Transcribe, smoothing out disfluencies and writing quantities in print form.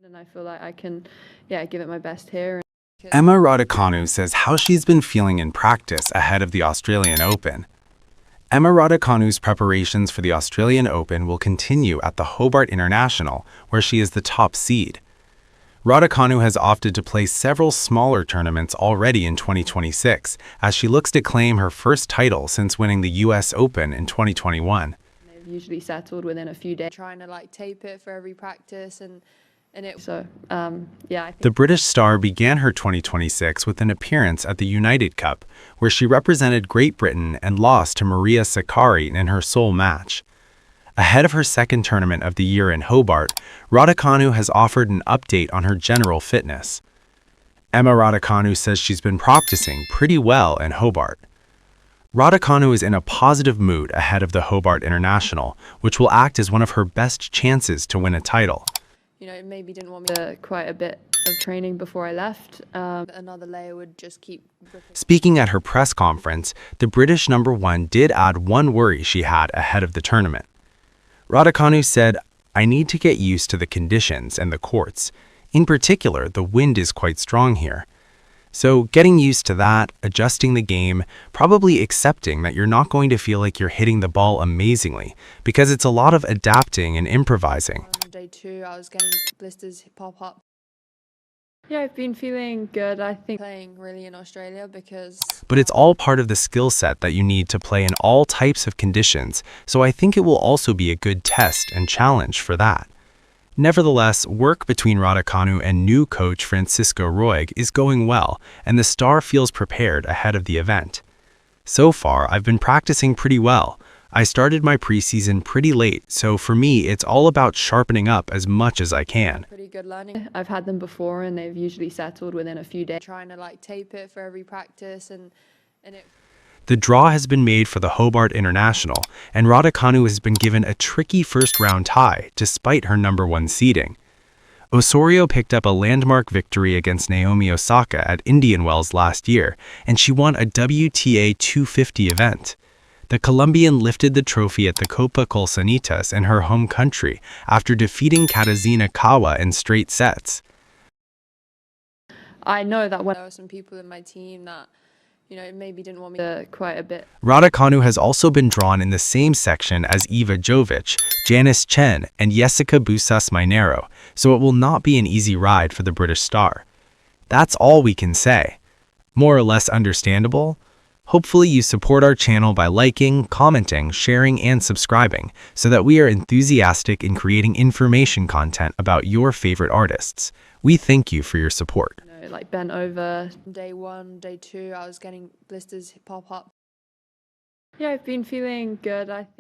And I feel like I can, give it my best here. Emma Raducanu says how she's been feeling in practice ahead of the Australian Open. Emma Raducanu's preparations for the Australian Open will continue at the Hobart International, where she is the top seed. Raducanu has opted to play several smaller tournaments already in 2026, as she looks to claim her first title since winning the US Open in 2021. They've usually settled within a few days. Trying to tape it for every practice I think The British star began her 2026 with an appearance at the United Cup, where she represented Great Britain and lost to Maria Sakkari in her sole match. Ahead of her second tournament of the year in Hobart, Raducanu has offered an update on her general fitness. Emma Raducanu says she's been practicing pretty well in Hobart. Raducanu is in a positive mood ahead of the Hobart International, which will act as one of her best chances to win a title. Maybe didn't want me to quite a bit of training before I left. Another layer would just keep ripping. Speaking at her press conference, the British #1 did add one worry she had ahead of the tournament. Raducanu said, "I need to get used to the conditions and the courts. In particular, the wind is quite strong here. So getting used to that, adjusting the game, probably accepting that you're not going to feel like you're hitting the ball amazingly, because it's a lot of adapting and improvising." On day 2, I was getting blisters pop up. Yeah, I've been feeling good. I think playing really in Australia because... But it's all part of the skill set that you need to play in all types of conditions, so I think it will also be a good test and challenge for that. Nevertheless, work between Raducanu and new coach Francisco Roig is going well, and the star feels prepared ahead of the event. So far, I've been practicing pretty well. I started my preseason pretty late, so for me, it's all about sharpening up as much as I can. Pretty good learning. I've had them before, and they've usually settled within a few days. Trying to tape it for every practice, The draw has been made for the Hobart International, and Raducanu has been given a tricky first-round tie despite her #1 seeding. Osorio picked up a landmark victory against Naomi Osaka at Indian Wells last year, and she won a WTA 250 event. The Colombian lifted the trophy at the Copa Colsanitas in her home country after defeating Katarzyna Kawa in straight sets. I know that when there were some people in my team that maybe didn't want me to quite a bit. Raducanu has also been drawn in the same section as Iva Jovic, Janice Chen, and Jessica Busas-Minero, so it will not be an easy ride for the British star. That's all we can say. More or less understandable? Hopefully you support our channel by liking, commenting, sharing, and subscribing, so that we are enthusiastic in creating information content about your favorite artists. We thank you for your support. Bent over. Day 1, day 2, I was getting blisters pop up. Yeah, I've been feeling good, I think.